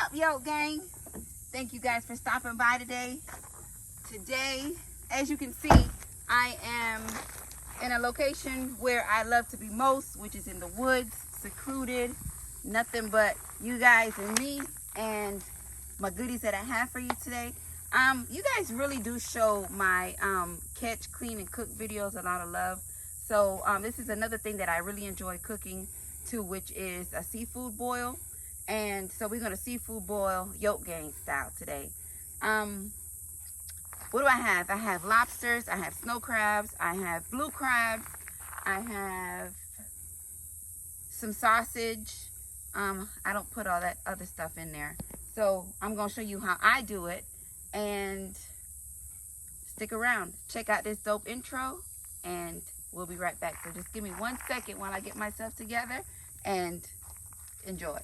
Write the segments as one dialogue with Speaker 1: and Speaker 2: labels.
Speaker 1: up, YokGang? Thank you guys for stopping by today. Today, as you can see, I am in a location where I love to be most, which is in the woods, secluded, nothing but you guys and me and my goodies that I have for you today. You guys really do show my catch, clean, and cook videos a lot of love. So this is another thing that I really enjoy cooking too, which is a seafood boil. And so we're gonna seafood boil YokGang style today. What do I have? I have lobsters, I have snow crabs, I have blue crabs, I have some sausage. I don't put all that other stuff in there. So I'm gonna show you how I do it, and stick around. Check out this dope intro and we'll be right back. So just give me 1 second while I get myself together and enjoy.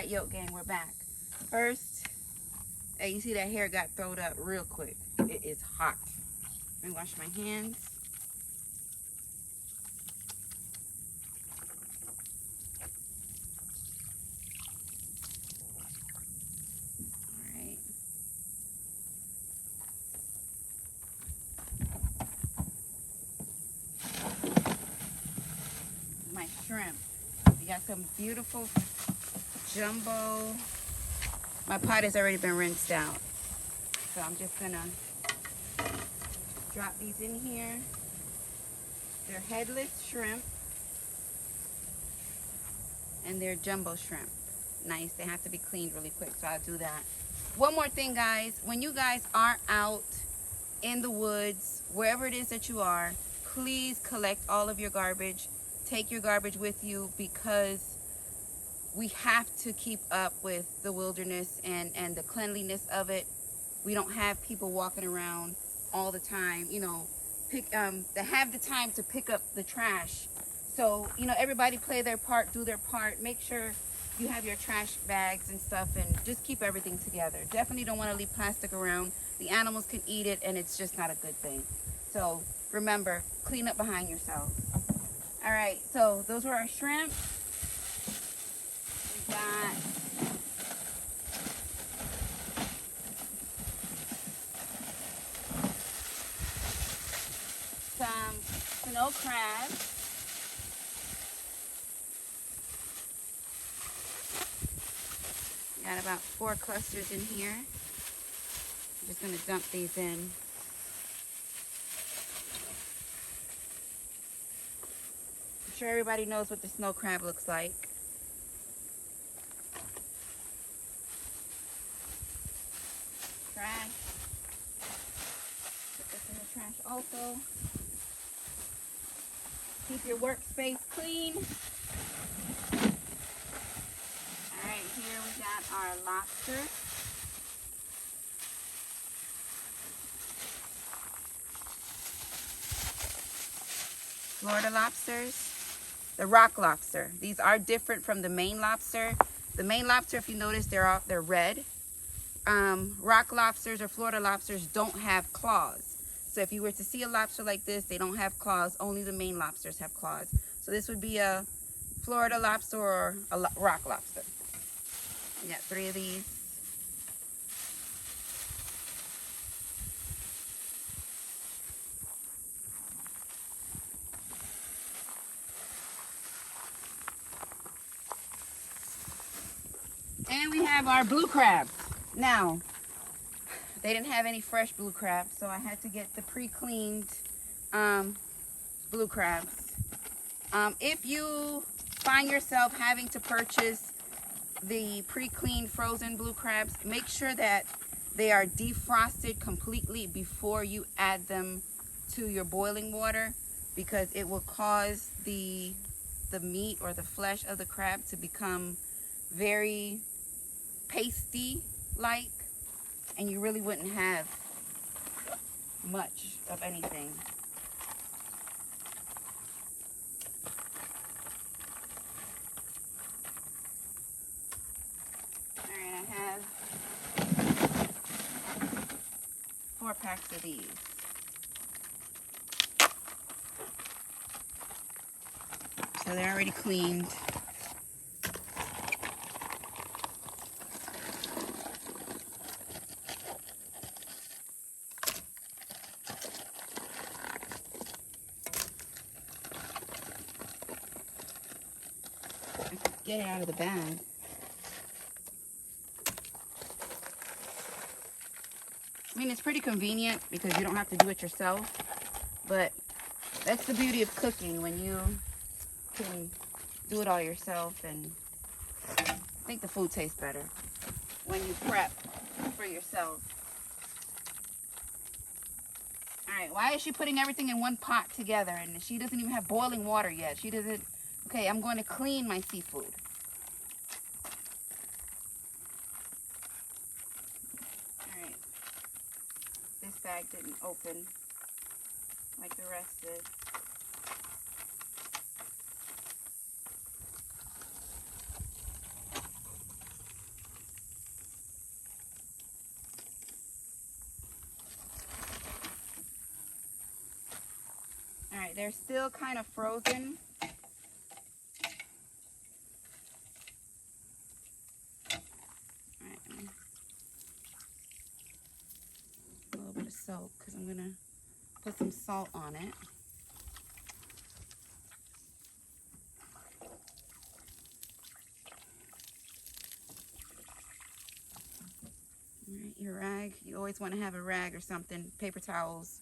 Speaker 1: YokGang, we're back. First, hey, you see that hair got thrown up real quick. It is hot. Let me wash my hands. All right. My shrimp. We got some beautiful jumbo. My pot has already been rinsed out, so I'm just gonna drop these in here. They're headless shrimp and they're jumbo shrimp. Nice. They have to be cleaned really quick, so I'll do that. One more thing, guys, when you guys are out in the woods, wherever it is that you are, please collect all of your garbage. Take your garbage with you, because we have to keep up with the wilderness and the cleanliness of it. We don't have people walking around all the time, you know, that have the time to pick up the trash. So, you know, everybody play their part, do their part. Make sure you have your trash bags and stuff, and just keep everything together. Definitely don't want to leave plastic around. The animals can eat it, and it's just not a good thing. So remember, clean up behind yourself. All right, so those were our shrimp. Got some snow crabs. Got about 4 clusters in here. I'm just gonna dump these in. I'm sure everybody knows what the snow crab looks like. Trash. Put this in the trash also. Keep your workspace clean. Alright, here we got our lobster. Florida lobsters. The rock lobster. These are different from the Maine lobster. The Maine lobster, if you notice, they're red. Rock lobsters or Florida lobsters don't have claws. So if you were to see a lobster like this, they don't have claws. Only the Maine lobsters have claws. So this would be a Florida lobster or a rock lobster. We got 3 of these. And we have our blue crabs. Now, they didn't have any fresh blue crabs, so I had to get the pre-cleaned blue crabs. If you find yourself having to purchase the pre-cleaned frozen blue crabs, make sure that they are defrosted completely before you add them to your boiling water, because it will cause the the meat or the flesh of the crab to become very pasty like, and you really wouldn't have much of anything. Alright, I have 4 packs of these. So they're already cleaned. Get it out of the bag. I mean, it's pretty convenient because you don't have to do it yourself, but that's the beauty of cooking, when you can do it all yourself, and I think the food tastes better when you prep for yourself. Alright, why is she putting everything in one pot together and she doesn't even have boiling water yet? She doesn't... Okay, I'm going to clean my seafood. Alright. This bag didn't open like the rest did. Alright, they're still kind of frozen. Alright, a little bit of soap because I'm going to put some salt on it. Alright, your rag. You always want to have a rag or something, paper towels.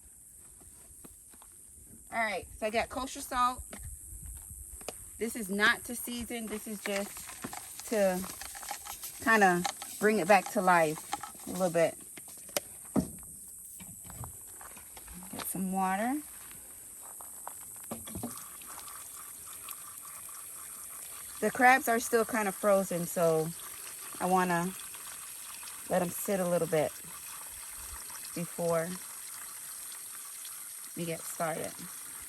Speaker 1: Alright, so I got kosher salt. This is not to season. This is just to kind of bring it back to life a little bit. Get some water. The crabs are still kind of frozen, so I want to let them sit a little bit before we get started.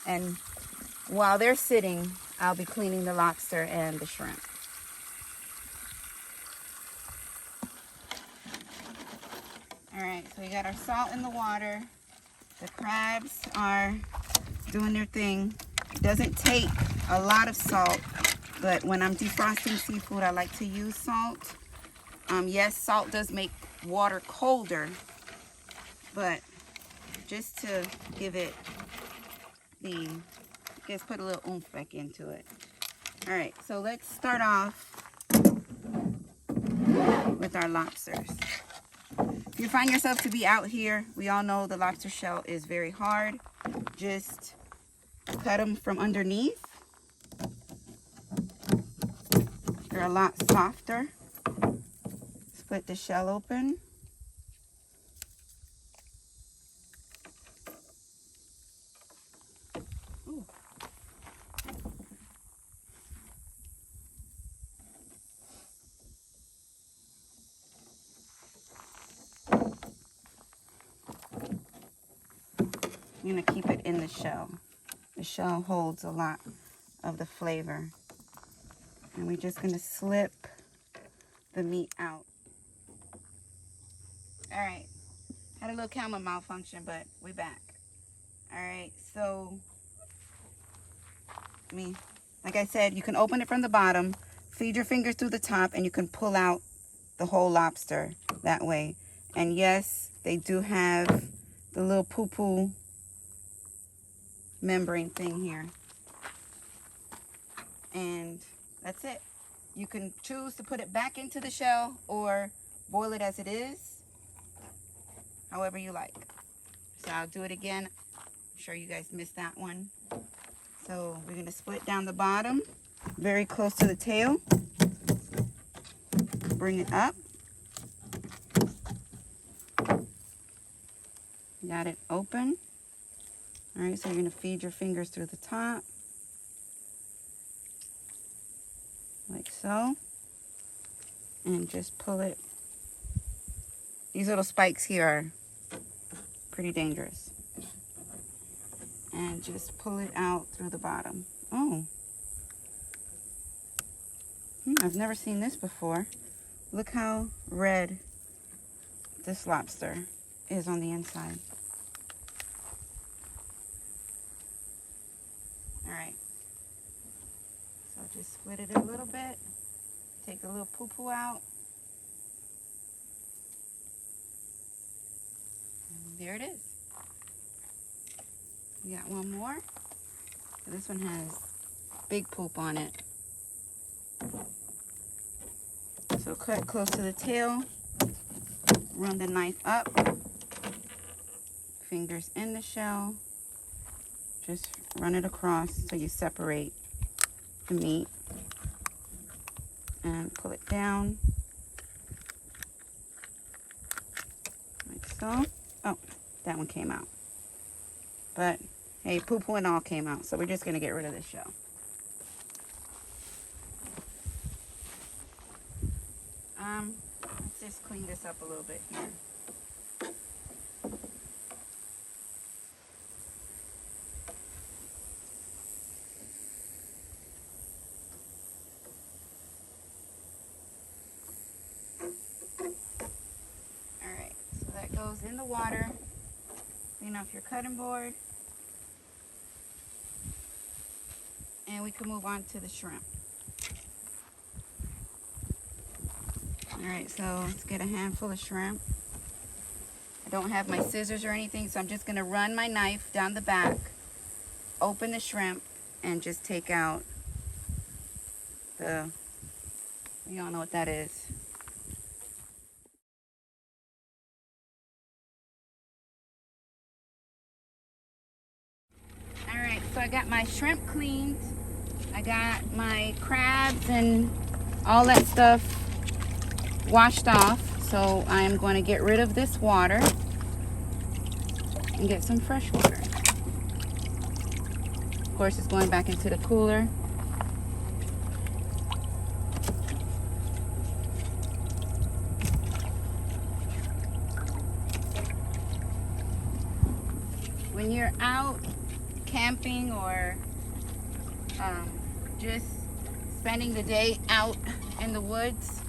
Speaker 1: And while they're sitting, I'll be cleaning the lobster and the shrimp. Alright, so we got our salt in the water. The crabs are doing their thing. It doesn't take a lot of salt, but when I'm defrosting seafood, I like to use salt. Yes, salt does make water colder, but just to give it the, just put a little oomph back into it. Alright, so let's start off with our lobsters. If you find yourself to be out here, we all know the lobster shell is very hard. Just cut them from underneath. They're a lot softer. Split the shell open. Ooh. I'm going to keep it in the shell. The shell holds a lot of the flavor. And we're just going to slip the meat out. Alright. Had a little camera malfunction, but we back. Alright, so like I said, you can open it from the bottom, feed your fingers through the top, and you can pull out the whole lobster that way. And yes, they do have the little poo-poo membrane thing here. And that's it. You can choose to put it back into the shell or boil it as it is, however you like. So I'll do it again. I'm sure you guys missed that one. So we're going to split down the bottom, very close to the tail. Bring it up. Got it open. All right, so you're going to feed your fingers through the top. like so, and just pull it. These little spikes here are pretty dangerous. And just pull it out through the bottom. Oh, I've never seen this before. Look how red this lobster is on the inside. All right, so just split it a little bit, take a little poo-poo out. And there it is. We got one more. This one has big poop on it. So cut close to the tail, run the knife up, fingers in the shell, just run it across so you separate the meat, and pull it down, like so. Oh, that one came out. But hey, poo-poo and all came out, so we're just gonna get rid of this shell. Let's just clean this up a little bit here. Alright, so that goes in the water. Clean off your cutting board. And we can move on to the shrimp. Alright, so let's get a handful of shrimp. I don't have my scissors or anything, so I'm just going to run my knife down the back, open the shrimp, and just take out the, you don't know what that is. Alright, so I got my shrimp cleaned. I got my crabs and all that stuff washed off. So I'm going to get rid of this water and get some fresh water. Of course, it's going back into the cooler. When you're out camping or just spending the day out in the woods,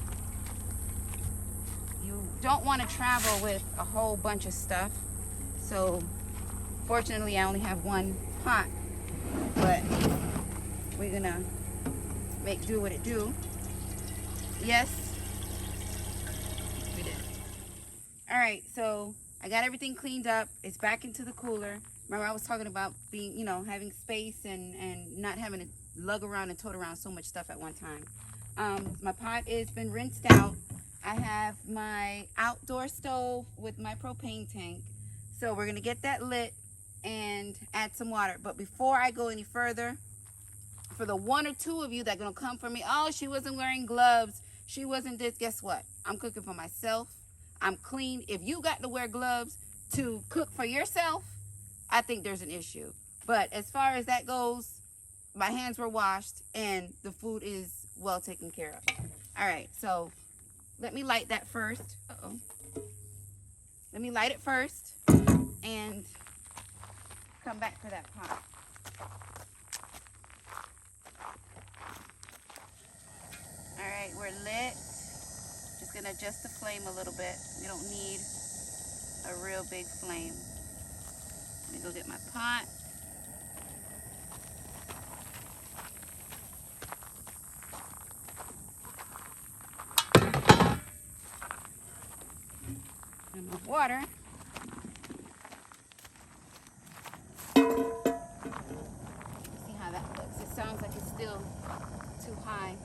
Speaker 1: you don't want to travel with a whole bunch of stuff. So fortunately I only have one pot, but we're gonna make do what it do. Yes, we did. All right, so I got everything cleaned up. It's back into the cooler. Remember I was talking about being, having space and not having to lug around and tote around so much stuff at one time. My pot has been rinsed out. I have my outdoor stove with my propane tank. So we're gonna get that lit and add some water. But before I go any further, for the one or two of you that are gonna come for me, oh, she wasn't wearing gloves, she wasn't this, guess what? I'm cooking for myself. I'm clean. If you got to wear gloves to cook for yourself, I think there's an issue. But as far as that goes, my hands were washed and the food is well taken care of. All right, so let me light that first. Let me light it first and come back for that pot. All right, we're lit. Just gonna adjust the flame a little bit. We don't need a real big flame. Let me go get my pot. And my water. See how that looks. It sounds like it's still too high.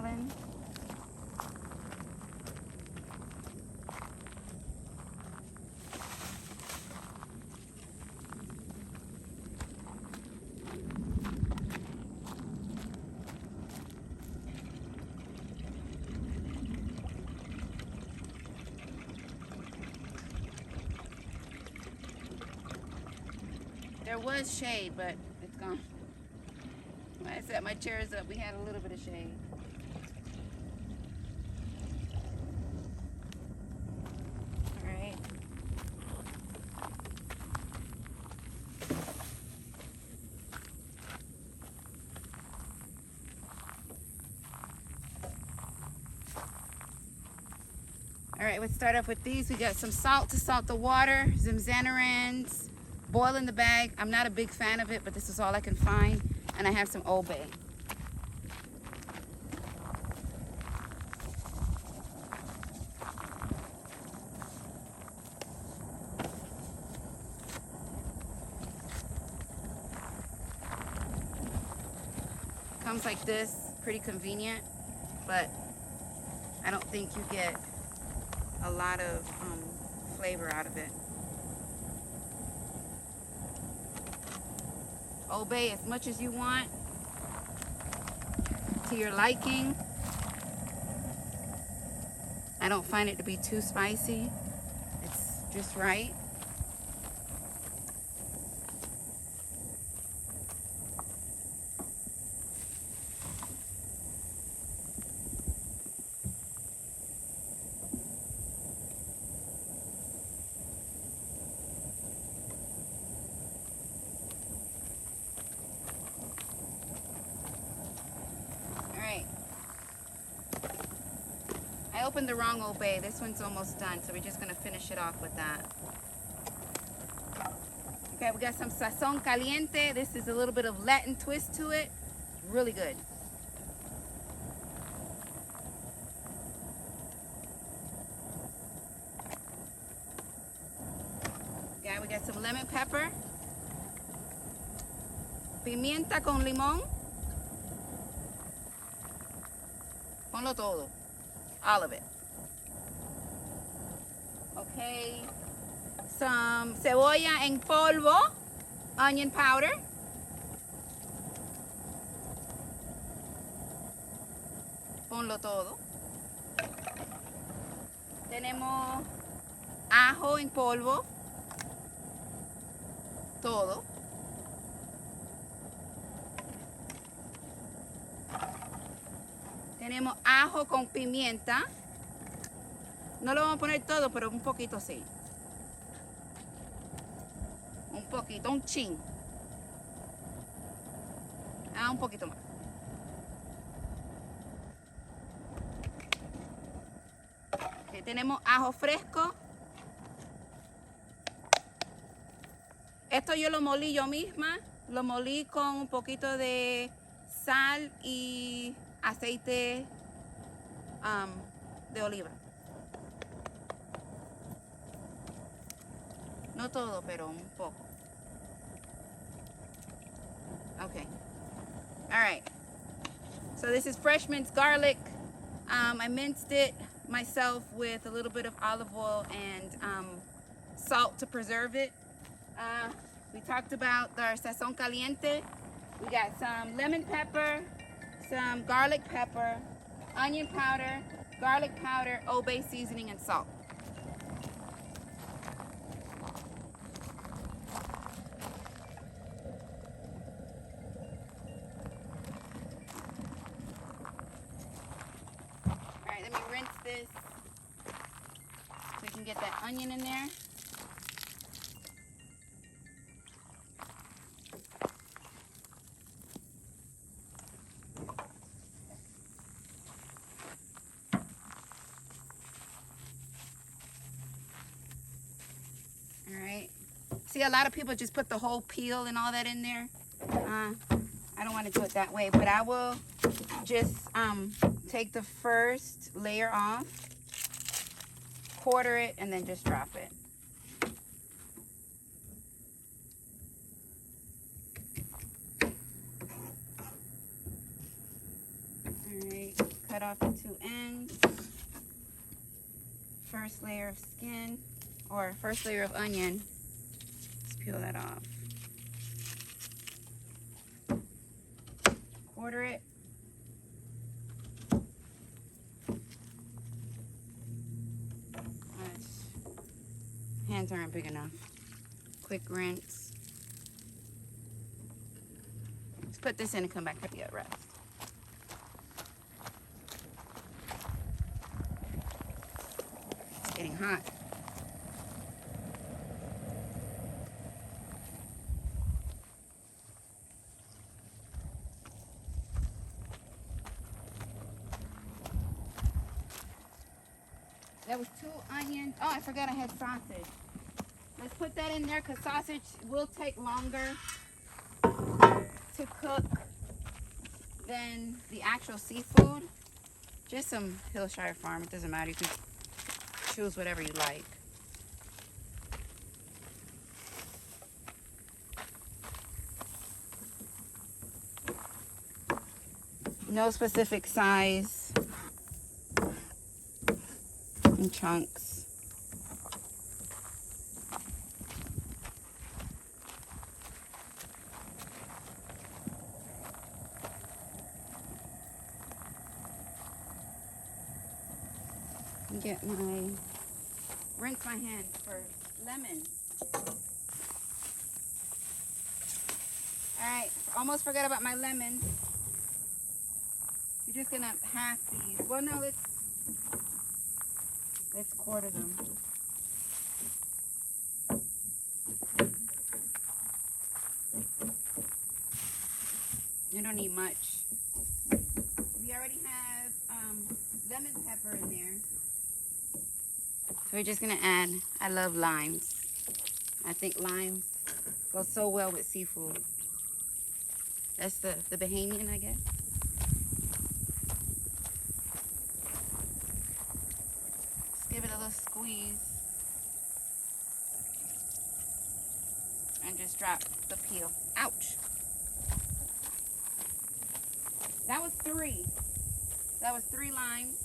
Speaker 1: Hungryland. There was shade, but it's gone. When I set my chairs up, we had a little bit of shade. All right. All right, let's start off with these. We got some salt to salt the water, some Zanarans, boil in the bag. I'm not a big fan of it, but this is all I can find. And I have some Old Bay. Comes like this, pretty convenient, but I don't think you get a lot of flavor out of it. Obey as much as you want, to your liking. I don't find it to be too spicy. It's just right. I opened the wrong Old Bay. This one's almost done, so we're just gonna finish it off with that. Okay, we got some sazon caliente. This is a little bit of Latin twist to it. Really good. Okay, we got some lemon pepper. Pimienta con limón. Ponlo todo. All of it. Okay. Some cebolla en polvo, onion powder. Ponlo todo. Tenemos ajo en polvo. Todo. Tenemos ajo con pimienta. No lo vamos a poner todo, pero un poquito sí. Un poquito, un chin. Un poquito más. Okay, tenemos ajo fresco. Esto yo lo molí yo misma. Lo molí con un poquito de sal y aceite de oliva. No todo, pero un poco. Okay. All right. So this is fresh minced garlic. I minced it myself with a little bit of olive oil and salt to preserve it. We talked about our sazon caliente. We got some lemon pepper, some garlic pepper, onion powder, garlic powder, Old Bay seasoning, and salt. All right, let me rinse this so we can get that onion in there. See, a lot of people just put the whole peel and all that in there. I don't want to do it that way, but I will just take the first layer off, quarter it, and then just drop it. All right, cut two ends. First layer of skin, or first layer of onion. Let's peel that off. Quarter it. Hands aren't big enough. Quick rinse. Let's put this in and come back to the rest. It's getting hot. That was 2 onions. Oh, I forgot I had sausage. Let's put that in there because sausage will take longer to cook than the actual seafood. Just some Hillshire Farm. It doesn't matter. You can choose whatever you like. No specific size in chunks. Get my, rinse my hands for lemon. Alright, almost forgot about my lemons. You're just gonna half these. Well, no, let's quarter them. You don't need much. We already have lemon pepper in there. So we're just gonna add, I love limes. I think limes go so well with seafood. That's the Bahamian, I guess. Just give it a little squeeze. And just drop the peel. Ouch. That was 3. That was 3 limes.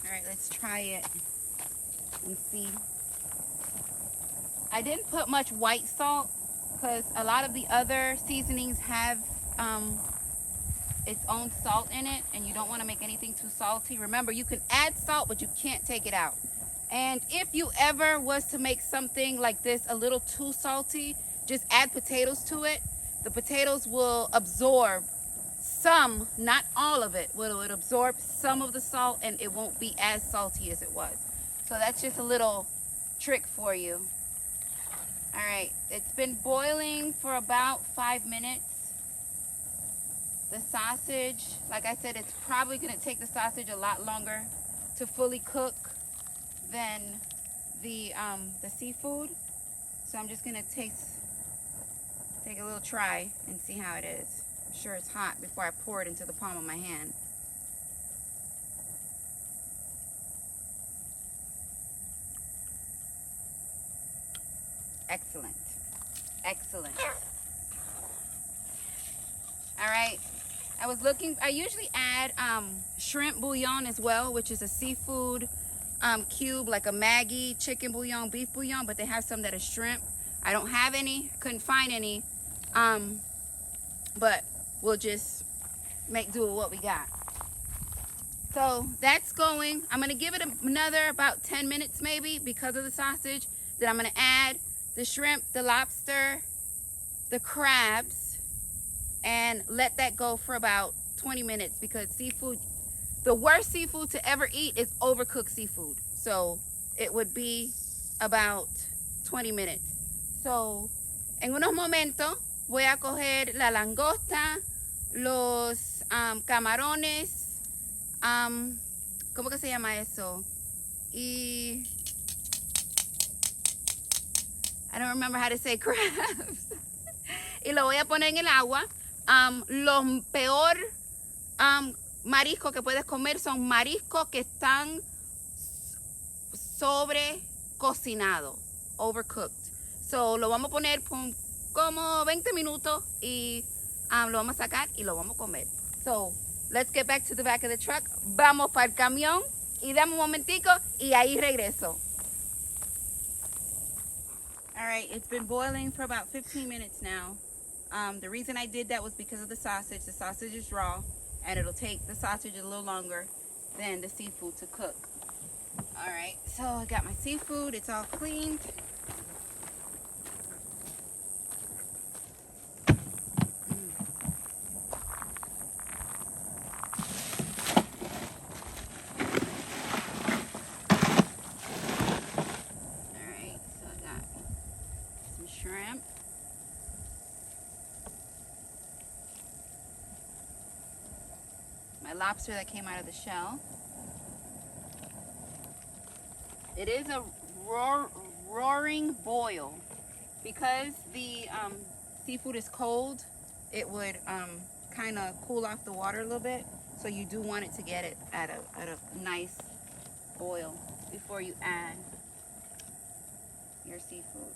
Speaker 1: All right, let's try it and see. I didn't put much white salt because a lot of the other seasonings have its own salt in it, and you don't want to make anything too salty. Remember, you can add salt, but you can't take it out. And if you ever was to make something like this a little too salty, just add potatoes to it. The potatoes will absorb some, not all of it, will it absorb some of the salt, and it won't be as salty as it was. So that's just a little trick for you. All right, it's been boiling for about 5 minutes. The sausage, like I said, it's probably gonna take the sausage a lot longer to fully cook than the seafood. So I'm just gonna take a little try and see how it is. I'm sure it's hot before I pour it into the palm of my hand. Excellent. Excellent. All right. I usually add shrimp bouillon as well, which is a seafood cube, like a Maggi chicken bouillon, beef bouillon, but they have some that is shrimp. I don't have any, couldn't find any, but we'll just make do with what we got. So that's going. I'm gonna give it another about 10 minutes maybe because of the sausage. Then I'm gonna add the shrimp, the lobster, the crabs, and let that go for about 20 minutes because seafood, the worst seafood to ever eat is overcooked seafood. So it would be about 20 minutes. So en unos momentos voy a coger la langosta, los camarones, ¿cómo que se llama eso? Y I don't remember how to say crabs. Y lo voy a poner en el agua. Los peor mariscos que puedes comer son mariscos que están sobre cocinados, overcooked. So lo vamos a poner como 20 minutos y lo vamos a sacar y lo vamos a comer. So, let's get back to the back of the truck. Vamos para el camión y dame un momentico y ahí regreso. All right, it's been boiling for about 15 minutes now. The reason I did that was because of the sausage. The sausage is raw, and it'll take the sausage a little longer than the seafood to cook. All right, so I got my seafood. It's all cleaned. Shrimp. My lobster that came out of the shell. It is a roaring boil. Because the seafood is cold, it would kind of cool off the water a little bit. So you do want it to get it at a nice boil before you add your seafood.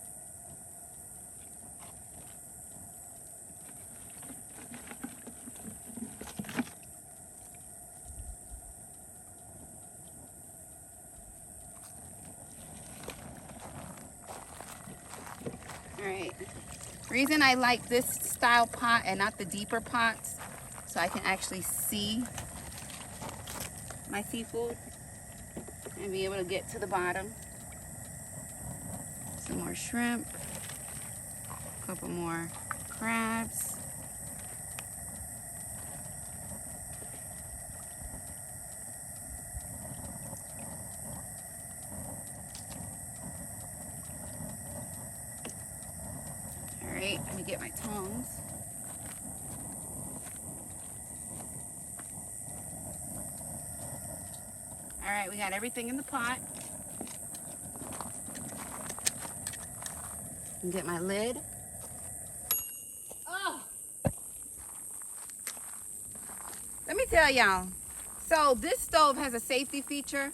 Speaker 1: Alright, reason I like this style pot and not the deeper pots, so I can actually see my seafood and be able to get to the bottom. Some more shrimp, a couple more crabs. Let me get my tongs. All right, we got everything in the pot. And get my lid. Oh! Let me tell y'all. So this stove has a safety feature.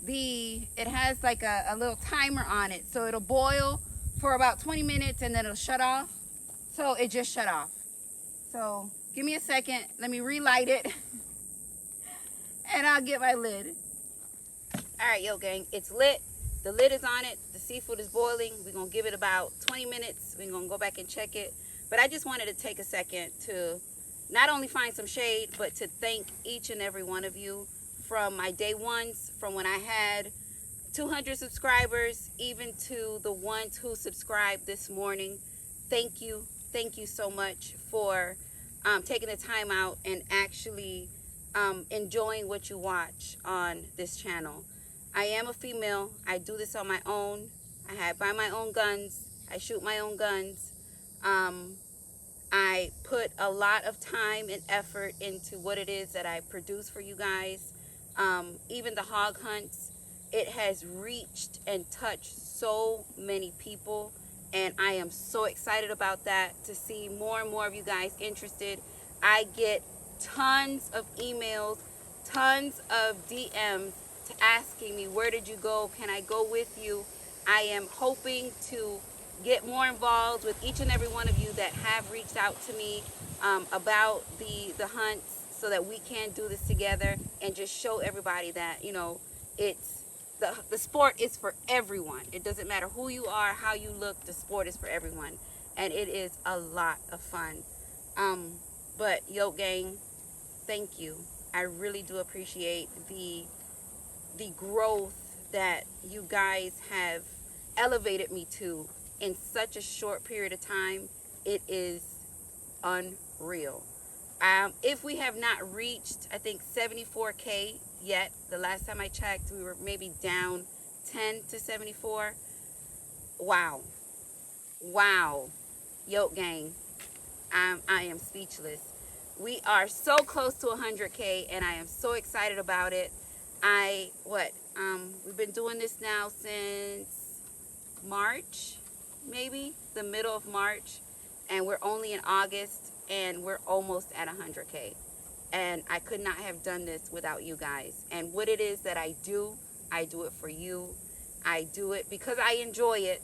Speaker 1: It has like a little timer on it, so it'll boil for about 20 minutes and then it'll shut off. So it just shut off. So give me a second. Let me relight it. And I'll get my lid. All right, YokGang, it's lit. The lid is on it. The seafood is boiling. We're going to give it about 20 minutes. We're going to go back and check it. But I just wanted to take a second to not only find some shade, but to thank each and every one of you from my day ones, from when I had 200 subscribers, even to the ones who subscribed this morning. Thank you. Thank you so much for taking the time out and actually enjoying what you watch on this channel. I am a female. I do this on my own. I buy my own guns. I shoot my own guns. I put a lot of time and effort into what it is that I produce for you guys. Even the hog hunts, it has reached and touched so many people. And I am so excited about that, to see more and more of you guys interested. I get tons of emails, tons of DMs asking me, where did you go? Can I go with you? I am hoping to get more involved with each and every one of you that have reached out to me about the hunts, so that we can do this together and just show everybody that, you know, it's the sport is for everyone. It doesn't matter who you are, how you look, the sport is for everyone. And it is a lot of fun. But YokGang, thank you. I really do appreciate the growth that you guys have elevated me to in such a short period of time. It is unreal. If we have not reached, I think, 74K yet, the last time I checked, we were maybe down 10 to 74. Wow. Wow. YokGang, I am speechless. We are so close to 100K, and I am so excited about it. We've been doing this now since March, maybe the middle of March, and we're only in August, and we're almost at 100K. And I could not have done this without you guys. And what it is that I do it for you. I do it because I enjoy it.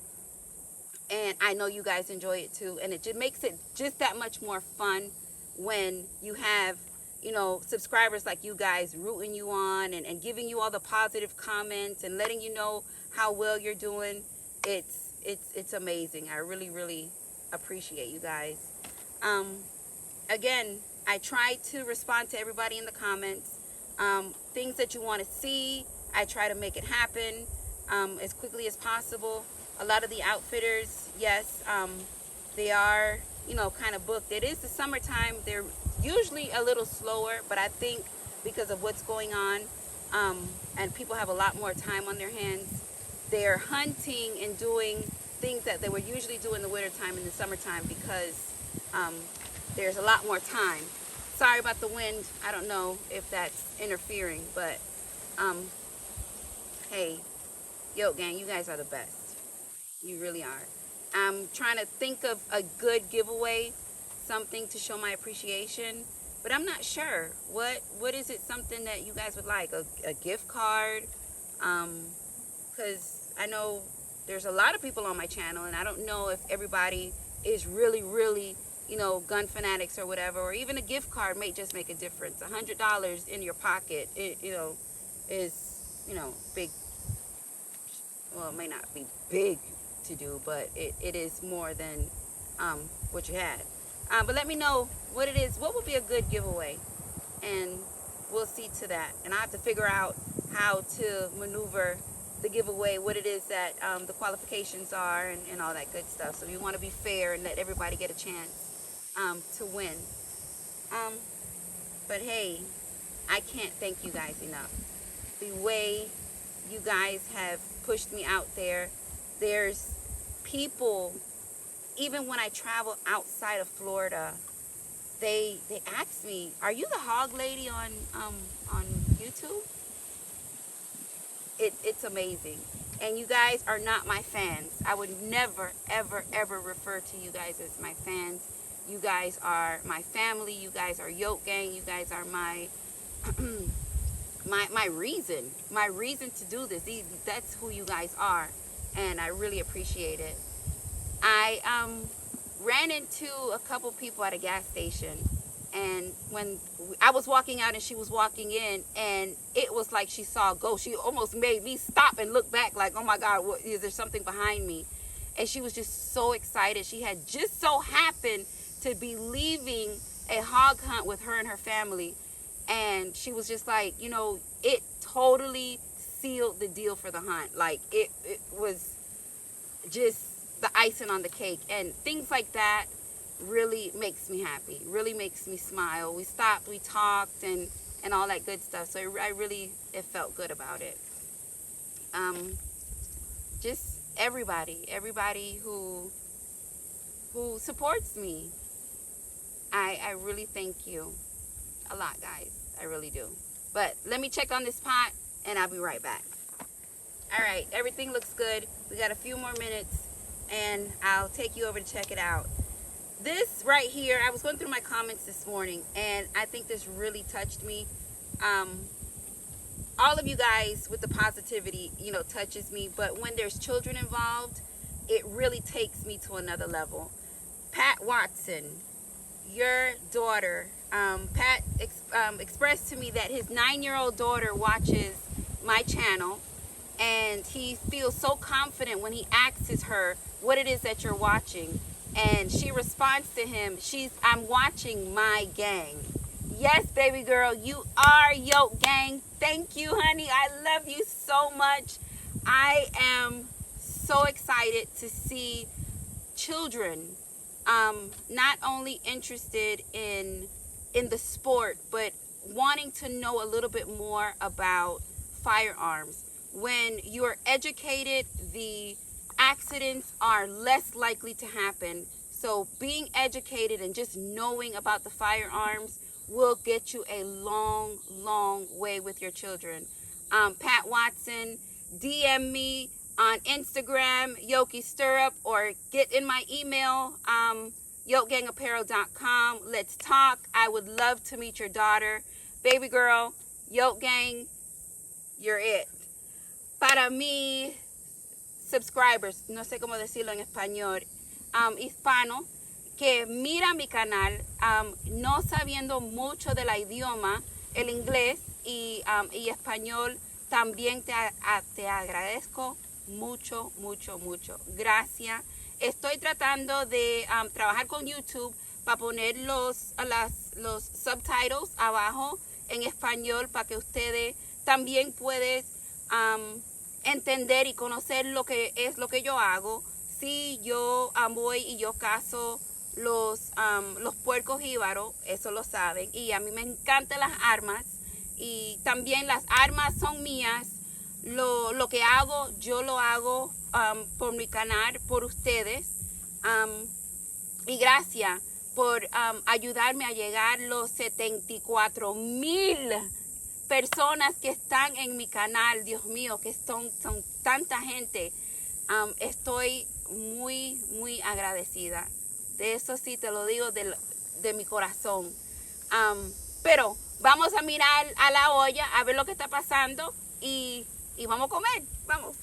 Speaker 1: And I know you guys enjoy it too. And it just makes it just that much more fun when you have, you know, subscribers like you guys rooting you on and giving you all the positive comments and letting you know how well you're doing. It's amazing. I really, really appreciate you guys. Again, I try to respond to everybody in the comments. Things that you want to see, I try to make it happen as quickly as possible. A lot of the outfitters, yes, they are, you know, kind of booked. It is the summertime. They're usually a little slower, but I think because of what's going on, and people have a lot more time on their hands, they're hunting and doing things that they would usually do in the wintertime in the summertime because there's a lot more time. Sorry about the wind. I don't know if that's interfering, but hey, YokGang, you guys are the best. You really are. I'm trying to think of a good giveaway, something to show my appreciation, but I'm not sure. What is it, something that you guys would like? A gift card? Because I know there's a lot of people on my channel, and I don't know if everybody is really, really, you know, gun fanatics or whatever, or even a gift card may just make a difference. $100 in your pocket, you know, is, you know, big. Well, it may not be big to do, but it is more than what you had. But let me know what it is. What would be a good giveaway? And we'll see to that. And I have to figure out how to maneuver the giveaway, what it is that the qualifications are, and all that good stuff. So you want to be fair and let everybody get a chance to win. But hey, I can't thank you guys enough. The way you guys have pushed me out there. There's people, even when I travel outside of Florida, they ask me, "Are you the hog lady on YouTube?" It's amazing. And you guys are not my fans. I would never, ever, ever refer to you guys as my fans. You guys are my family. You guys are YokGang. You guys are my my reason to do this. That's who you guys are, and I really appreciate it. I ran into a couple people at a gas station, and when I was walking out and she was walking in, and it was like she saw a ghost. She almost made me stop and look back like, oh my God, is there something behind me? And she was just so excited. She had just so happened to be leaving a hog hunt with her and her family. And she was just like, you know, it totally sealed the deal for the hunt. Like, it was just the icing on the cake. And things like that really makes me happy, really makes me smile. We stopped, we talked, and all that good stuff. So it felt good about it. Just everybody who supports me, I really thank you a lot, guys. I really do. But let me check on this pot and I'll be right back. All right, everything looks good. We got a few more minutes and I'll take you over to check it out. This right here, I was going through my comments this morning and I think this really touched me. All of you guys with the positivity, you know, touches me, but when there's children involved, it really takes me to another level. Pat Watson, your daughter, Pat expressed to me that his 9-year-old daughter watches my channel, and he feels so confident when he asks her what it is that you're watching, and she responds to him, I'm watching my gang. Yes, baby girl, you are YokGang. Thank you, honey. I love you so much. I am so excited to see children not only interested in the sport, but wanting to know a little bit more about firearms. When you're educated, the accidents are less likely to happen. So being educated and just knowing about the firearms will get you a long, long way with your children. Pat Watson, DM me on Instagram, Yoki Sturrup, or get in my email, YokGangApparel.com. Let's talk. I would love to meet your daughter. Baby girl, YokGang, you're it. Para mí, subscribers, no sé cómo decirlo en español, hispano, que mira mi canal, no sabiendo mucho del idioma, el inglés y español, también te agradezco mucho, mucho, mucho. Gracias. Estoy tratando de trabajar con YouTube para poner los subtitles abajo en español para que ustedes también puedan entender y conocer lo que es lo que yo hago. Si yo voy y yo cazo los puercos jíbaros, eso lo saben, y a mí me encantan las armas y también las armas son mías. Lo que hago, yo lo hago por mi canal, por ustedes, y gracias por ayudarme a llegar los 74,000 personas que están en mi canal. Dios mío, que son tanta gente. Estoy muy, muy agradecida. De eso sí te lo digo de mi corazón. Pero vamos a mirar a la olla, a ver lo que está pasando y vamos a comer. Vamos.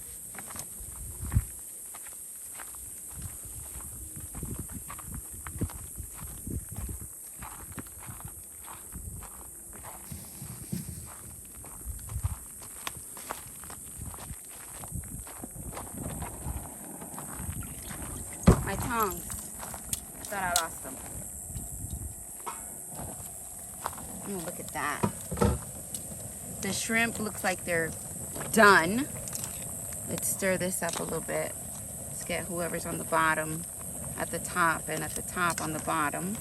Speaker 1: My tongs. Thought I lost them. Look at that. The shrimp looks like they're done. Let's stir this up a little bit. Let's get whoever's on the bottom at the top, and at the top on the bottom.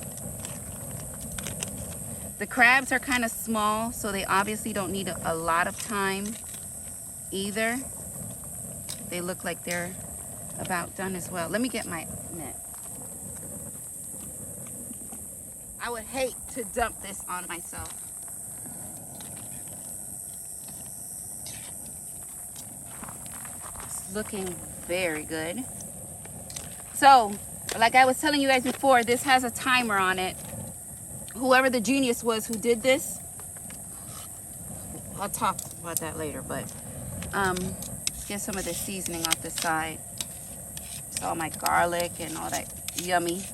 Speaker 1: The crabs are kind of small, so they obviously don't need a lot of time either. They look like they're about done as well. Let me get my net. I would hate to dump this on myself. It's looking very good. So, like I was telling you guys before, this has a timer on it. Whoever the genius was who did this, I'll talk about that later, but get some of the seasoning off the side. It's all my garlic and all that yummy.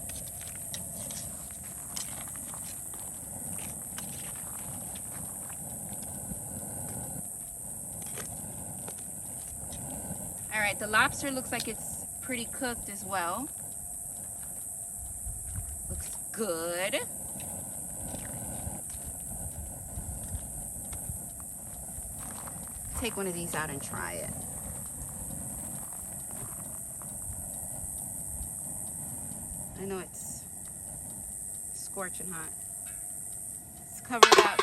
Speaker 1: All right, the lobster looks like it's pretty cooked as well. Looks good. Take one of these out and try it. I know it's scorching hot. Let's cover it up.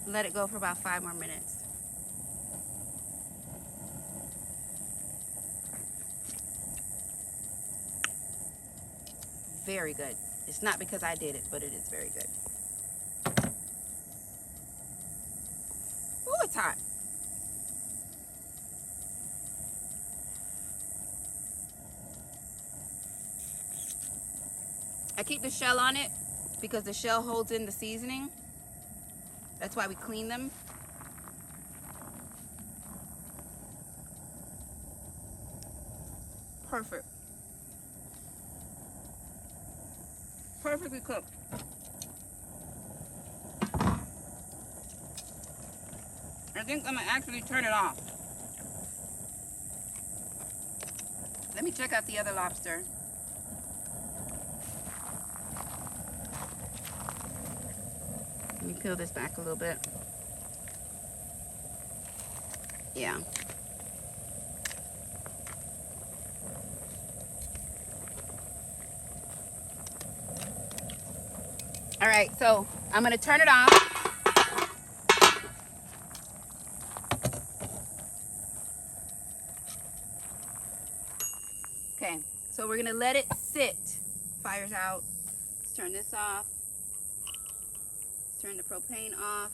Speaker 1: Let it go for about 5 more minutes. Very good. It's not because I did it, but it is very good. Ooh, it's hot. I keep the shell on it because the shell holds in the seasoning. That's why we clean them. Perfect. Perfectly cooked. I think I'm gonna actually turn it off. Let me check out the other lobster. Let me peel this back a little bit. Yeah. All right, so I'm gonna turn it off. Okay, so we're gonna let it sit. Fire's out. Let's turn this off. Let's turn the propane off.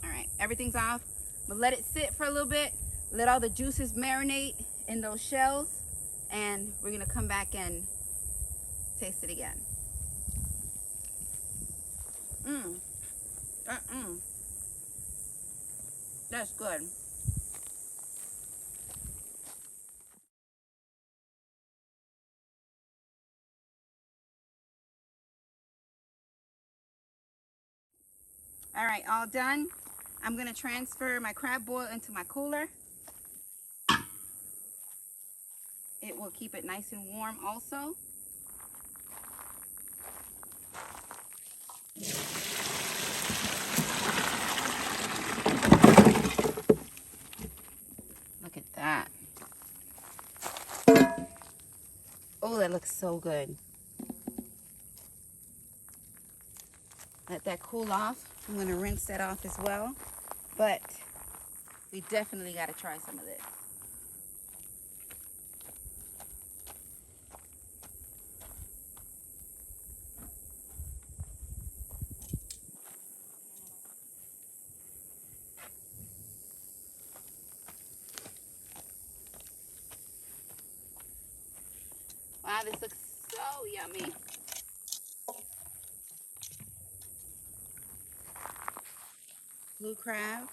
Speaker 1: All right, everything's off. I'm gonna let it sit for a little bit. Let all the juices marinate in those shells. And we're gonna come back and taste it again. That's good. All right, all done. I'm gonna transfer my crab boil into my cooler. It will keep it nice and warm also. Look at that. Oh, that looks so good. Let that cool off. I'm gonna rinse that off as well. But we definitely gotta try some of this. Wow, this looks so yummy. Blue crab.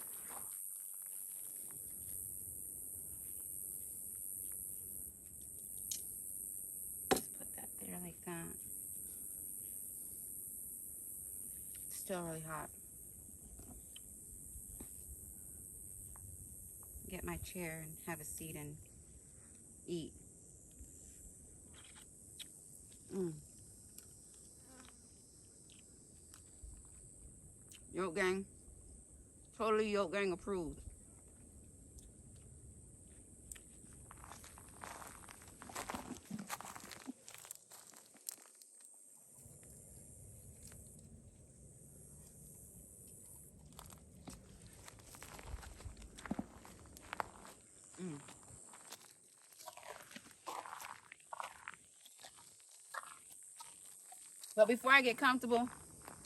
Speaker 1: Just put that there like that. Still really hot. Get my chair and have a seat and eat. YokGang. Totally YokGang approved. But before I get comfortable,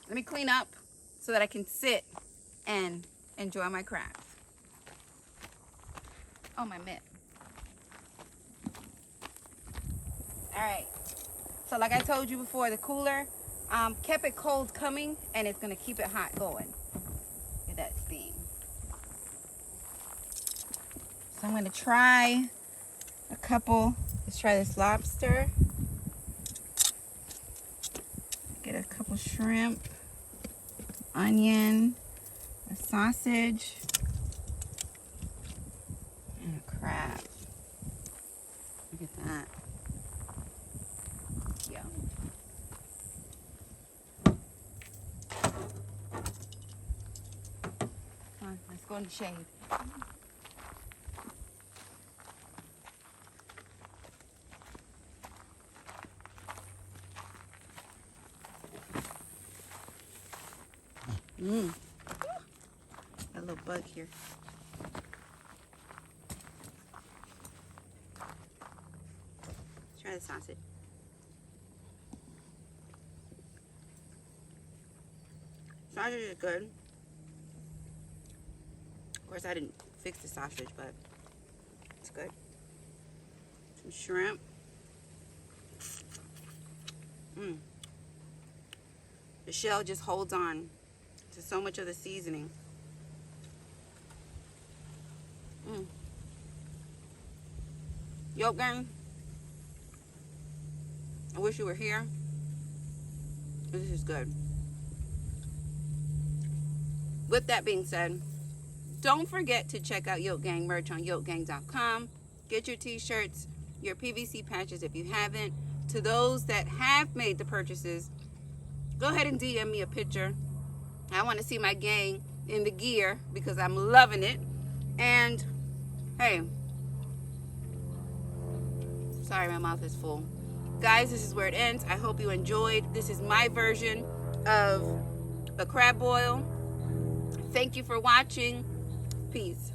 Speaker 1: let me clean up so that I can sit and enjoy my crabs. Oh, my mitt. All right. So like I told you before, the cooler kept it cold coming, and it's going to keep it hot going. Look at that steam. So I'm going to try a couple. Let's try this lobster. Get a couple shrimp, onion, a sausage, and a crab. Look at that. Yum. Come on, let's go in the shade. Got a little bug here. Let's try the sausage. Sausage is good. Of course, I didn't fix the sausage, but it's good. Some shrimp. The shell just holds on to so much of the seasoning. YokGang, I wish you were here. This is good. With that being said, don't forget to check out YokGang merch on YokGang.com. Get your t-shirts, your PVC patches if you haven't. To those that have made the purchases, go ahead and DM me a picture. I want to see my gang in the gear because I'm loving it. And hey, sorry, my mouth is full. Guys, this is where it ends. I hope you enjoyed. This is my version of a crab boil. Thank you for watching. Peace.